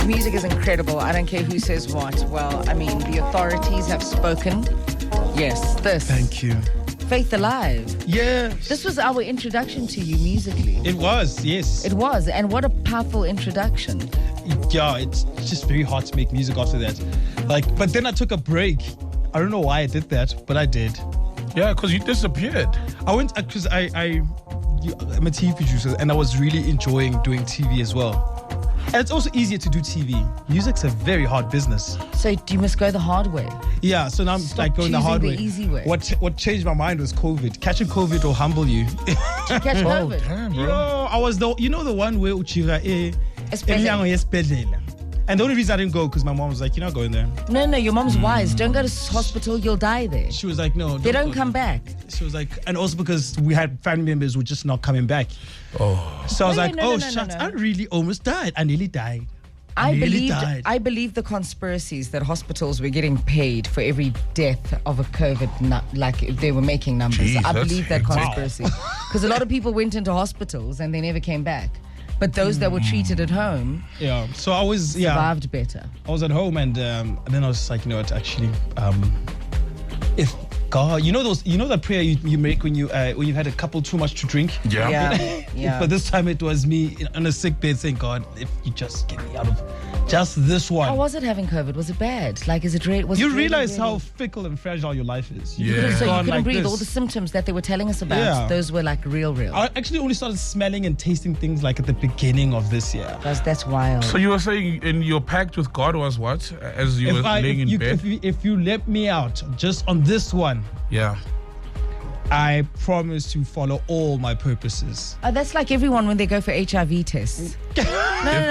Music is incredible. I don't care who says what. Well, I mean, the authorities have spoken. Yes, this. Thank you. Faith Alive. Yes. This was our introduction to you musically. It was, yes. It was. And what a powerful introduction. Yeah, it's just very hard to make music after that. But then I took a break. I don't know why I did that, but I did. Yeah, because you disappeared. I went, because I'm a TV producer and I was really enjoying doing TV as well. And it's also easier to do TV. Music's a very hard business. So you must go the hard way. Yeah, so now I'm Stop going the hard way. the easy way. What changed my mind was COVID. Catching COVID will humble you. Did you catch COVID? Damn, bro. Yo, I was the one where Uchira Esibhedlela. and the only reason I didn't go because my mom was like, you're not going there. No, your mom's wise. Don't go to hospital, you'll die there. She was like, no. They don't go come there. back. She was like, and also because we had family members who were just not coming back. Oh. So I was like, no, shucks, no. I really almost died. I nearly died. I died. believed the conspiracies that hospitals were getting paid for every death of a COVID, like they were making numbers. Jeez, I that's believe that hectic. conspiracy. Because a lot of people went into hospitals and they never came back. But those that were treated at home Yeah. So I was, survived better. I was at home and then I was like, you know what, actually, if God, you know that prayer you make when you've had a couple too much to drink? Yeah. But this time it was me on a sick bed saying, God, if you just get me out of just this one. How was it having COVID? Was it bad? Like, is it was You it really, realize really? how fickle and fragile your life is. Yeah. So you Gone couldn't like breathe. this. All the symptoms that they were telling us about, Yeah. those were like real. I actually only started smelling and tasting things like at the beginning of this year. That's wild. So you were saying in your pact with God was what? As you were laying in bed? If you let me out just on this one, Yeah. I promise to follow all my purposes. That's like everyone when they go for HIV tests. No,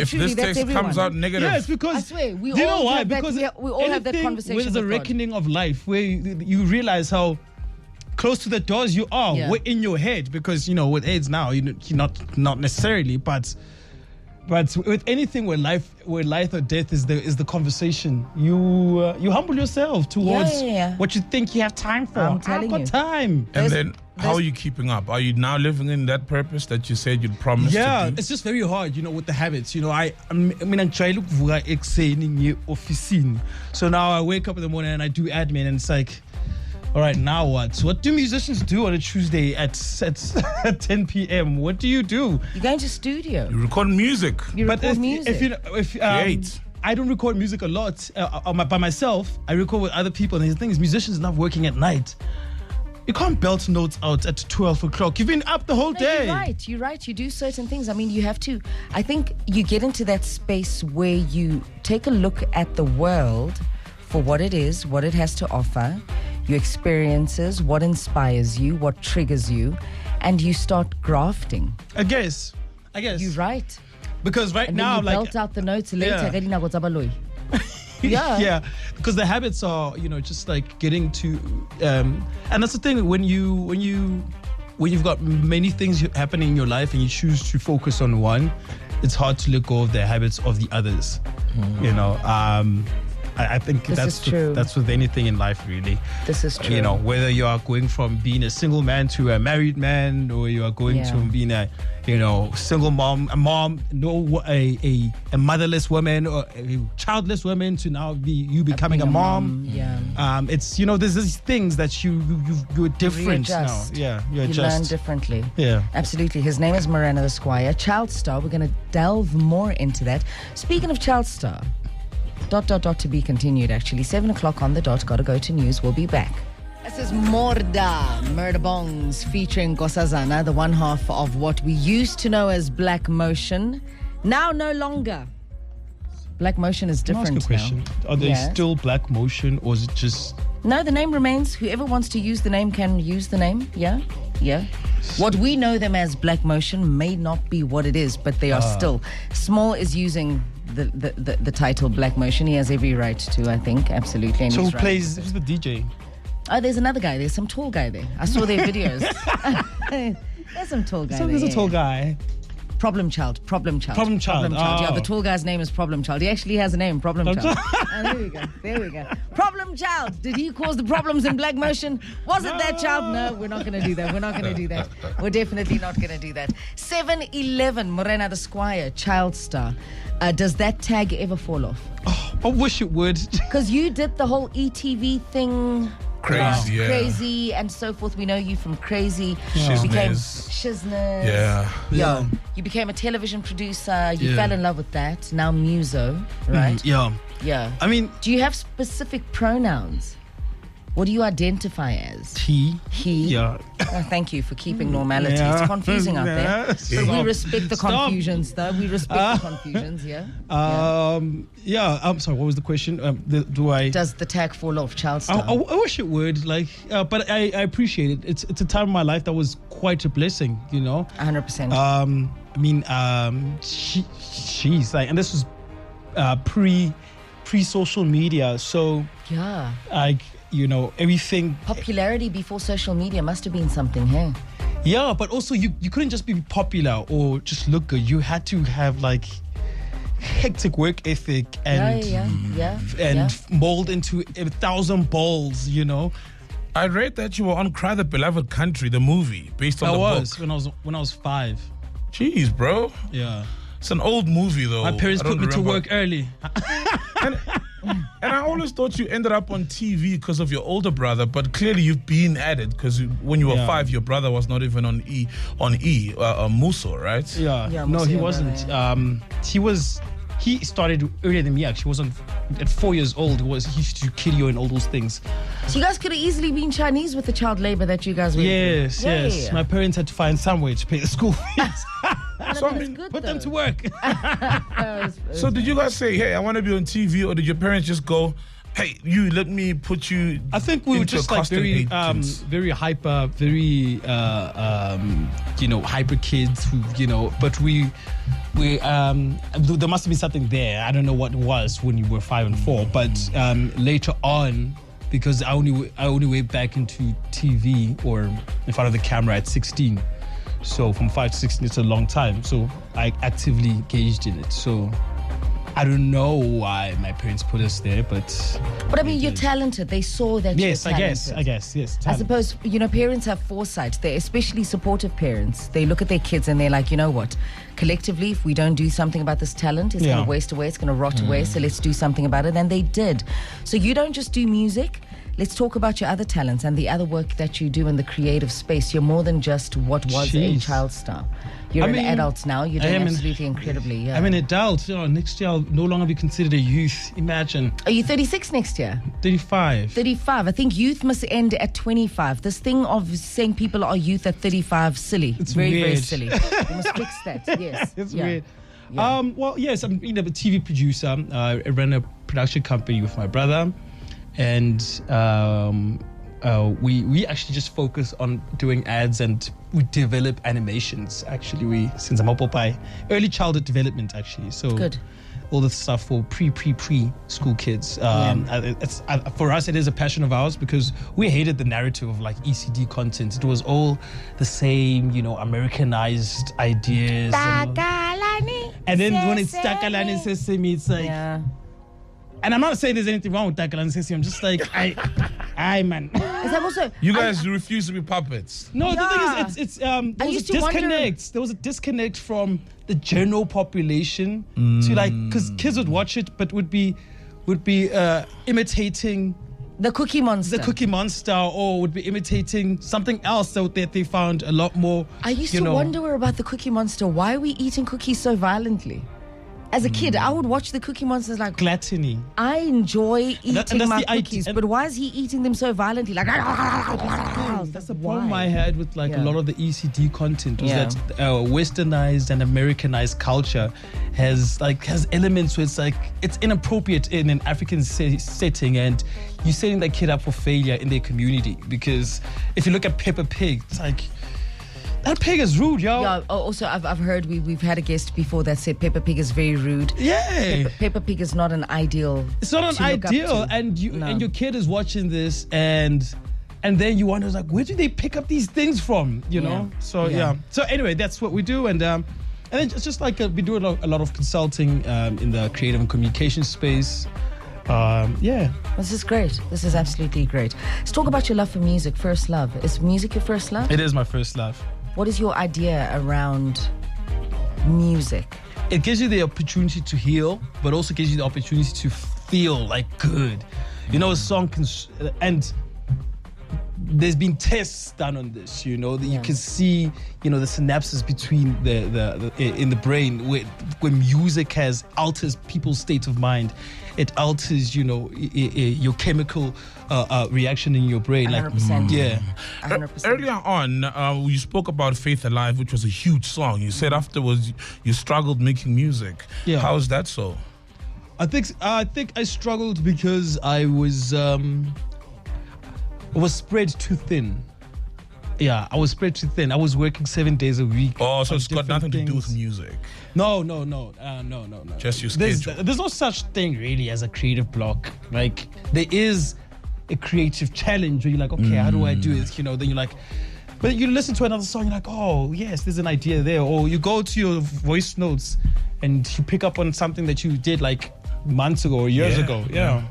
If truly, this that's test everyone. comes out negative. Yes, because I swear, we do you know all why? have that- Because yeah, we all have that anything conversation where there's with a God. reckoning of life where you realize how close to the doors you are. Yeah. We're in your head because with AIDS now you're not necessarily, but with anything where life or death is the conversation, you humble yourself towards Yeah. what you think you have time for. I'm telling I've got you. time. And then how are you keeping up? Are you now living in that purpose that you said you'd promised Yeah, to do? it's just very hard, with the habits. I mean, I'm trying to vuka ekuseni ngiye ofisini. So now I wake up in the morning and I do admin, and it's like, all right, now what? What do musicians do on a Tuesday at 10 p.m.? What do you do? You're going to studio. You record music. You record music. Create. I don't record music a lot by myself. I record with other people, and the thing is, musicians love working at night. You can't belt notes out at 12 o'clock. You've been up the whole No, day. You're right. You do certain things. I mean, you have to. I think you get into that space where you take a look at the world for what it is, what it has to offer, your experiences, what inspires you, what triggers you, and you start grafting. I guess. You're right. Because right And now, then you belt out the notes later. Yeah. Yeah, because the habits are, just like getting to, and that's the thing when you've got many things happening in your life and you choose to focus on one, it's hard to let go of the habits of the others. I think This that's is true. that's with anything in life, really. This is true. Whether you are going from being a single man to a married man, or you are going Yeah. to being a single mom, a motherless woman or a childless woman, to now you becoming a mom. Yeah. It's there's these things that you're different now. Readjust. Yeah, you You learn adjust. differently. Yeah. Absolutely. His name is Morena The Squire. Child star. We're going to delve more into that. Speaking of child star, ... to be continued, actually. 7 o'clock on the dot. Gotta go to news. We'll be back. This is Murder Bongs featuring Nkosazana, the one half of what we used to know as Black Motion. Now no longer. Black Motion is Can I ask different a question? now. Are they Yes. still Black Motion, or is it just? No, the name remains. Whoever wants to use the name can use the name. Yeah. What we know them as Black Motion may not be what it is, but they are still. Small is using the title Black Motion. He has every right to, I think, absolutely. And So he's who right. plays? Who's the DJ? Oh, there's another guy. There's some tall guy there. I saw their videos. There's some tall guy So there. there's a tall guy. Problem Child. Problem Child. Yeah, Oh. the tall guy's name is Problem Child. He actually has a name, Problem Child. There we go. Problem random child. Did he cause the problems in Black Motion? Was it that child? No, we're not going to do that. We're not going to do that. We're definitely not going to do that. 7-11, Morena The Squire, child star. Does that tag ever fall off? Oh, I wish it would. Because you did the whole ETV thing. Crazy, yeah. Crazy and so forth. We know you from Crazy. You became Shizners. Yeah. You became a television producer. You fell in love with that. Now Muso, right? Yeah. I mean, do you have specific pronouns? What do you identify as? He. Yeah. Oh, thank you for keeping normality. It's confusing out there. But we respect the confusions, though. We respect the confusions, yeah? I'm sorry, what was the question? Does the tag fall off, child star? I wish it would, but I appreciate it. It's a time in my life that was quite a blessing, 100%. I mean, she's like, and this was pre-social media, so yeah, everything. Popularity before social media must have been something, hey? Yeah, but also you couldn't just be popular or just look good. You had to have hectic work ethic and mold into 1,000 balls, I read that you were on Cry the Beloved Country, the movie, based on the book. When I was 5. Jeez, bro. Yeah. It's an old movie, though. My parents put me to work early. And I always thought you ended up on TV because of your older brother, but clearly you've been at it because when you were 5, your brother was not even on Muso, right? Yeah no, he wasn't. He started earlier than me, actually. He wasn't at 4 years old. He used to do kidio and all those things. So you guys could have easily been Chinese with the child labor that you guys were Yes. My parents had to find some way to pay the school fees. So I mean, put them to work. So did you guys say, hey, I want to be on TV, or did your parents just go, hey, let me put you? I think we were just very hyper, very hyper kids who, but we there must have been something there. I don't know what it was when you were 5 and 4, but later on, because I only went back into TV or in front of the camera at 16. So from 5 to 16, it's a long time. So I actively engaged in it. So I don't know why my parents put us there, but I mean, you're talented. They saw that you're talented. I guess, yes. I suppose, parents have foresight. They're especially supportive parents. They look at their kids and they're like, you know what? Collectively, if we don't do something about this talent, it's going to waste away, it's going to rot away, so let's do something about it. And they did. So you don't just do music. Let's talk about your other talents and the other work that you do in the creative space. You're more than just what was a child star. You're an adult now. You're doing absolutely incredibly. Yeah. I'm an adult. Next year I'll no longer be considered a youth. Imagine. Are you 36 next year? 35. 35. I think youth must end at 25. This thing of saying people are youth at 35, silly. It's very, weird. very silly. You must fix that. Yes. It's weird. Yeah. Well, yes, I'm a TV producer. I ran a production company with my brother. And we actually just focus on doing ads, and we develop animations. Actually, since I'm up by early childhood development, actually. So good. All the stuff for pre school kids. For us, it is a passion of ours because we hated the narrative of ECD content. It was all the same, Americanized ideas. And then when it's Takalani Sesame, it's like. Yeah. And I'm not saying there's anything wrong with Takalani Sesame. I'm just like, I man. Is that also? You guys refuse to be puppets. No, the thing is, it's there was a disconnect. There was a disconnect from the general population to because kids would watch it, but would be imitating the Cookie Monster. Or would be imitating something else that they found a lot more. I used to wonder about the Cookie Monster. Why are we eating cookies so violently? As a kid, I would watch the Cookie Monsters like gluttony. I enjoy eating my cookies, but why is he eating them so violently? Like that's the problem I had with a lot of the ECD content was that westernized and Americanized culture has elements where it's inappropriate in an African setting, and you're setting that kid up for failure in their community. Because if you look at Peppa Pig, it's like. That pig is rude, yo. Yeah. Also, I've heard we've had a guest before that said Peppa Pig is very rude. Yeah. Peppa Pig is not an ideal. It's not an ideal, and your kid is watching this, and then you wonder where do they pick up these things from? You know. So So anyway, that's what we do, and then it's just we do a lot of consulting in the creative and communication space. Yeah. This is great. This is absolutely great. Let's talk about your love for music. First love. Is music your first love? It is my first love. What is your idea around music? It gives you the opportunity to heal, but also gives you the opportunity to feel like good. You know, a song can, and there's been tests done on this. You know, that you can see, you know, the synapses between the in the brain when music alters people's state of mind. It alters, you know, your chemical reaction in your brain. 100%. Yeah. 100%. Earlier on, you spoke about Faith Alive, which was a huge song. You said afterwards you struggled making music. Yeah. How is that so? I think I struggled because I was spread too thin. Yeah, I was spread too thin. I was working 7 days a week. Oh, so on it's got different nothing to do things. with music. No. Just your schedule. There's no such thing really as a creative block. Like, there is a creative challenge where you're like, okay, how do I do it? You know, then you're like, but you listen to another song, you're like, oh yes, there's an idea there. Or you go to your voice notes and you pick up on something that you did like months ago or years ago. Yeah.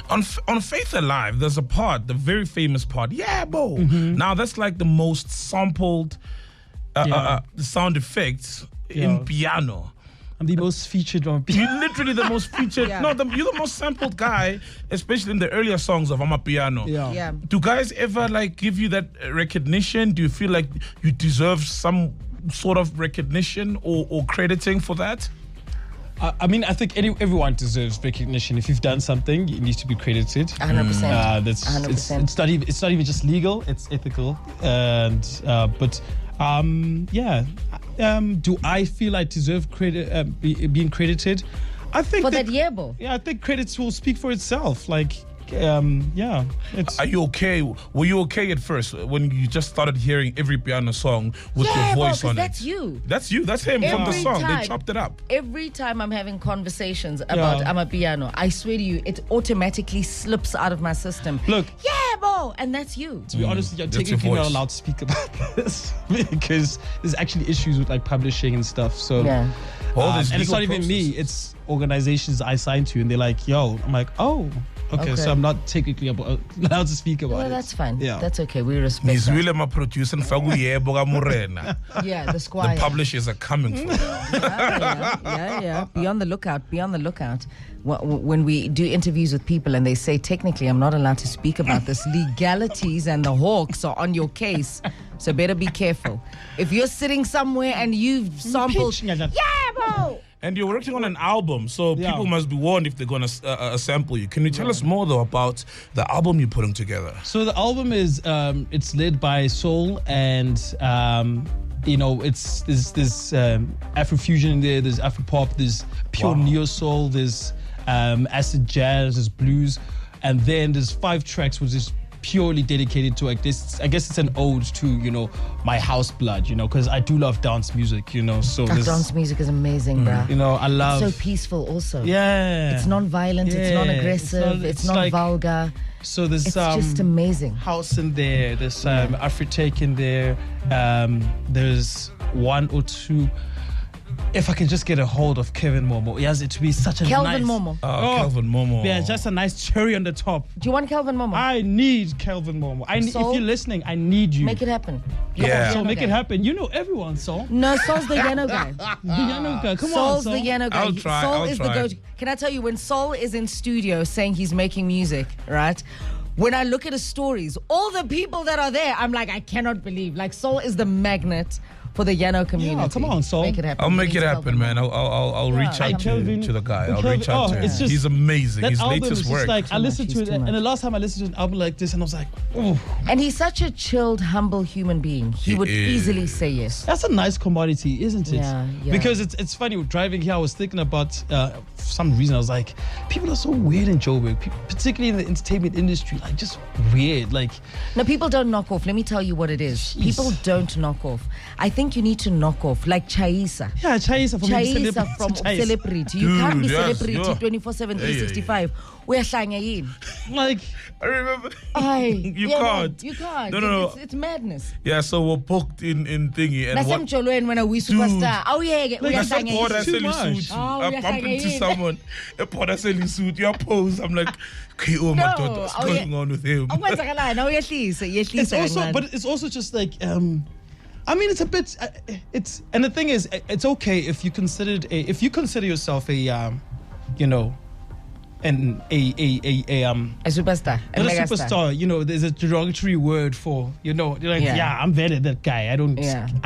On Faith Alive, there's a part, the very famous part. Yeah, bo. Now that's like the most sampled sound effects in piano. I'm the most featured on You're literally the most featured. Yeah. No, you're the most sampled guy, especially in the earlier songs of Amapiano. Yeah. Do guys ever like give you that recognition? Do you feel like you deserve some sort of recognition or crediting for that? I mean, I think everyone deserves recognition. If you've done something, it needs to be credited. 100%. That's 100%. it's not even just legal; it's ethical. And do I feel I deserve credit being credited? I think For that yebo. Yeah, I think credits will speak for itself. Like, it's. Are you okay? Were you okay at first when you just started hearing every piano song with your voice on that's it? you. That's you. That's him from the Every song. They time. chopped it up. Every time I'm having conversations about Amapiano, I swear to you, it automatically slips out of my system. Look. Yebo! And that's you. To be honest, you're That's your technically not voice. allowed to speak about this because there's actually issues with like publishing and stuff. So Yeah. All this and it's legal not even me; processes. it's organizations I signed to, and they're like, "Yo," I'm like, "Oh, okay." So I'm not technically allowed to speak about Well, it. that's fine. Yeah. That's okay. We respect that. Ngizwile my producer Mfaku yebo ka Morena. Yeah, the The Squire. publishers are coming for you. Yeah. Be on the lookout. Be on the lookout. When we do interviews with people and they say, technically, I'm not allowed to speak about this, legalities and the hawks are on your case. So better be careful. If you're sitting somewhere and you've sampled, yeah, bro. And you're working on an album, so people must be warned if they're going to sample you. Can you tell us more, though, about the album you're putting together? So the album is it's led by Soul, and you know, there's Afrofusion in there, there's Afropop, there's pure neo soul, there's acid jazz, there's blues, and then there's 5 tracks which is purely dedicated to like this. I guess it's an ode to, you know, my house blood, you know, because I do love dance music, you know. So That dance music is amazing, bruh. you know, I love. It's so peaceful also. Yeah. It's non-violent, it's Yeah. non-aggressive, it's not like- vulgar. So there's It's just amazing. house in there. There's Afro-tech in there. There's 1 or 2. If I can just get a hold of Kevin Momo, he has it to be such a Kelvin nice. Momo. Kelvin Momo. Yeah, just a nice cherry on the top. Do you want Kelvin Momo? I need Kelvin Momo. If Soul? you're listening, I need you. Make it happen. Yeah. So Yano make guy. it happen. You know everyone, Soul. No, Soul's the Yano guy. Yanuka, come on, Soul's Soul. the Yano guy. I'll try, Soul I'll is try. the go-to. Can I tell you, when Soul is in studio saying he's making music, right? When I look at his stories, all the people that are there, I'm like, I cannot believe. Like, Soul is the magnet for the Yano community. come on, Soul. Make it happen. I'll make Please, it happen, Kelvin. man. I'll reach out Kelvin- to the guy. I'll Kelvin- reach out to him. it's just- He's amazing. That His album latest is work. just like, I listened much, to he's it, too and the much. last time I listened to an album like this, and I was like, oh, And he's such a chilled, humble human being. He would is. easily say yes. that's a nice commodity, isn't it? Yeah. Because it's funny, driving here, I was thinking about, for some reason, I was like, people are so weird in Joburg, particularly in the entertainment industry, like just weird. Like, No, people don't knock off. Let me tell you what it is. Jeez. People don't knock off. I think you need to knock off, like Chaisa. yeah, Chaisa from Chaisa from celebrity. You can't be Dude, yes, celebrity yeah. 24/7, Yeah, yeah, yeah. 365. Uyahlanya yini? Like, I remember. Aye. You Yeah, can't. You can't. No. It's madness. Yeah, so we're booked in thingy and what? Nasemjolweni when we superstar. Oh yeah, Like, uyahlanya Nasipora It's too yini? much. selisuthi Oh, abump into uyahlanya South come on. A Poda selling suit, your pose. I'm like, okay, oh my God, what's going on with him? It's also, but it's also just like, I mean, it's a bit, and the thing is, it's okay if you consider yourself a, you know, a superstar. Not a superstar. You know, there's a derogatory word for, you know, you're like, yeah, I'm better than that guy. I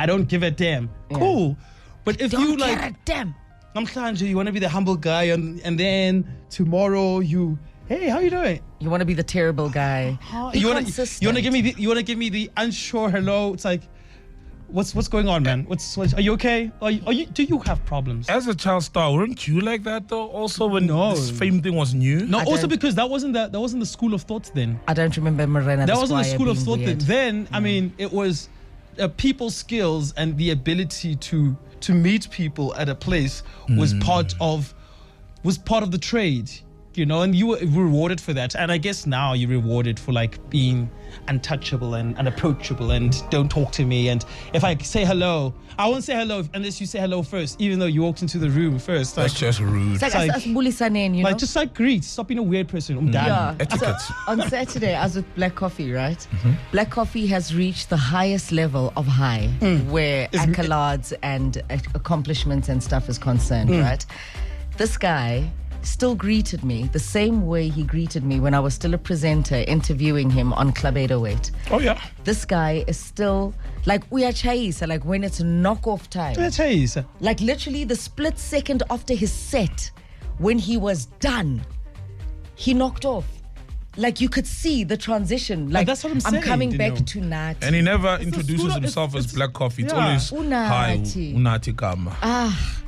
don't give a damn. Yeah. Cool. But if you like, a damn. you want to be the humble guy, and then tomorrow hey, how you doing? You want to be the terrible guy. You want to give me the unsure hello. It's like, what's going on, man? Are you okay? Do you have problems? As a child star, weren't you like that though? Also, when this fame thing was new. No, also because that wasn't the school of thought then. I don't remember Morena the Squire. That wasn't the school of thought weird. then. I mean, it was people's skills and the ability to meet people at a place was part of the trade. You know, and you were rewarded for that. And I guess now you're rewarded for like being untouchable and unapproachable and don't talk to me. And if I say hello, I won't say hello unless you say hello first, even though you walked into the room first. That's just rude. It's like you know? Just like greet. Stop being a weird person. Yeah. Etiquette. So, on Saturday, I was with Black Coffee, right? Black Coffee has reached the highest level of high where accolades and accomplishments and stuff is concerned, right? This guy still greeted me the same way he greeted me when I was still a presenter interviewing him on Club 808. Oh, yeah. This guy is still like, we are chaisa, like when it's knockoff time. Like literally the split second after his set, when he was done, he knocked off. Like you could see the transition. Like that's what I'm saying. I'm coming back to Nati. And he never introduces himself as Black Coffee. It's always hi, Unati Kama.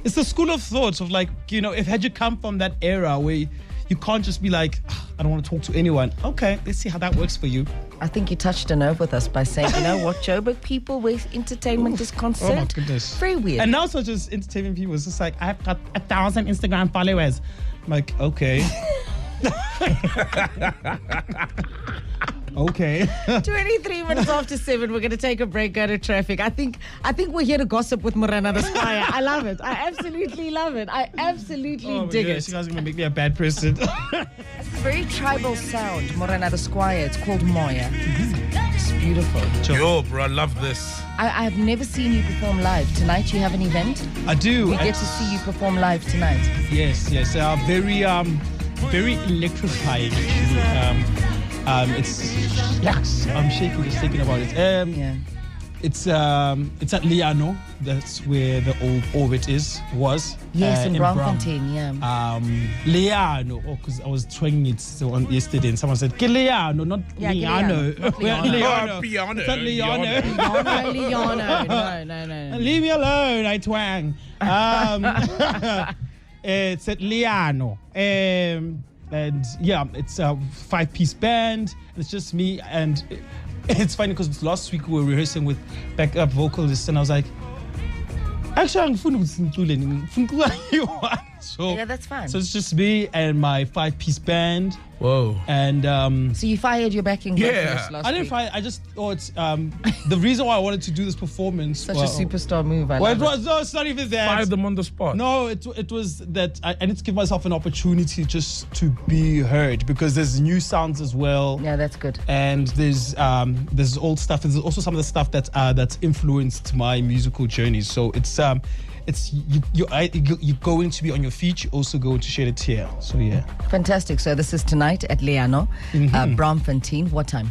It's the school of thought of like, you know, had you come from that era where you can't just be like, I don't want to talk to anyone. Okay, let's see how that works for you. I think you touched a nerve with us by saying, you know what, Joburg people where entertainment is concerned. Oh my goodness. Very weird. And now it's not just entertainment people. It's just like, I've got 1,000 Instagram followers. I'm like, okay. Okay. 23 minutes after 7, we're going to take a break, go to traffic. I think we're here to gossip with Morena The Squire. I love it. I absolutely love it. I absolutely dig it. You guys are going to make me a bad person. It's a very tribal sound, Morena The Squire. It's called Moya. It's beautiful. Yo, bro, I love this. I've never seen you perform live. Tonight you have an event? I do. We get to see you perform live tonight. Yes. Very electrifying. It's I'm shaking just thinking about it. It's at Liano. That's where the old orbit was. Yes, in Braamfontein, yeah. Liano. Oh, because I was trying it on yesterday, and someone said, Liano, not Liano. Not Liano. It's not Liano. Liano. No. Leave me alone, I twang. It's at Liano. And yeah, it's a 5-piece band. It's just me, and it's funny because last week we were rehearsing with backup vocalists, and I was like, actually, so yeah, that's fine. So it's just me and my 5-piece band. Whoa. And so you fired your backing vocalist last I didn't week. fire. I just thought the reason why I wanted to do this performance. Such a superstar move. It's not even that. Fired them on the spot. No, it was that I need to give myself an opportunity just to be heard, because there's new sounds as well. Yeah, that's good. And there's old stuff. There's also some of the stuff that's influenced my musical journey. So you're going to be on your feet. You're also going to shed a tear. So yeah. Fantastic. So this is tonight at Liano, Braamfontein. What time?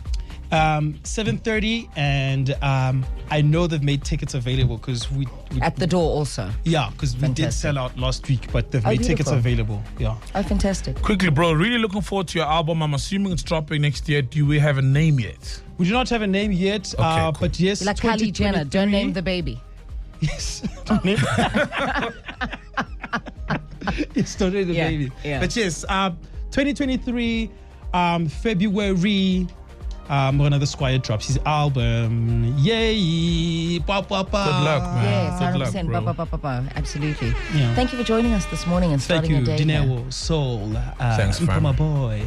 7:30, and I know they've made tickets available because we at the door also. Yeah, because we did sell out last week, but they've made tickets available. Yeah. Oh, fantastic. Quickly, bro, really looking forward to your album. I'm assuming it's dropping next year. Do we have a name yet? We do not have a name yet, cool. but yes, like Kylie Jenner, don't name the baby. Yes. Yes, don't name the baby. Yeah. But yes, 2023, February. Morena The Squire drops his album. Yay! Ba, ba, ba. Good luck, man. Yes, 100%. Ba. Absolutely. Yeah. Thank you for joining us this morning and starting your day. Thank you, Dineo and Sol. Thanks, fam. My boy.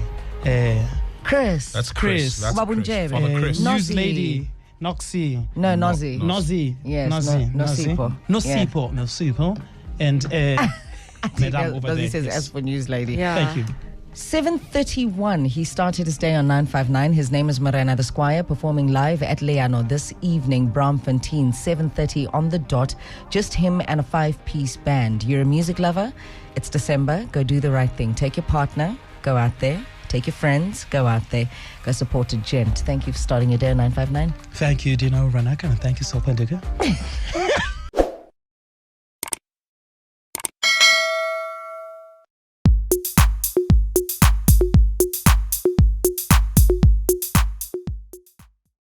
Chris. That's Chris. That's Chris. Father Chris. News lady. Noxie. No, Nozi. Nozi. Yes, Nozi. no Sipo. No Sipo. And Madam over Does he there. says Yes. as for news lady. Yeah. Thank you. 7:31. He started his day on 959. His name is Morena The Squire, performing live at Leano this evening, Braamfontein, 7:30 on the dot. Just him and a 5-piece band. You're a music lover? It's December. Go do the right thing. Take your partner. Go out there. Take your friends. Go out there. Go support a gent. Thank you for starting your day on 959. Thank you, Dineo and Sol Phenduka.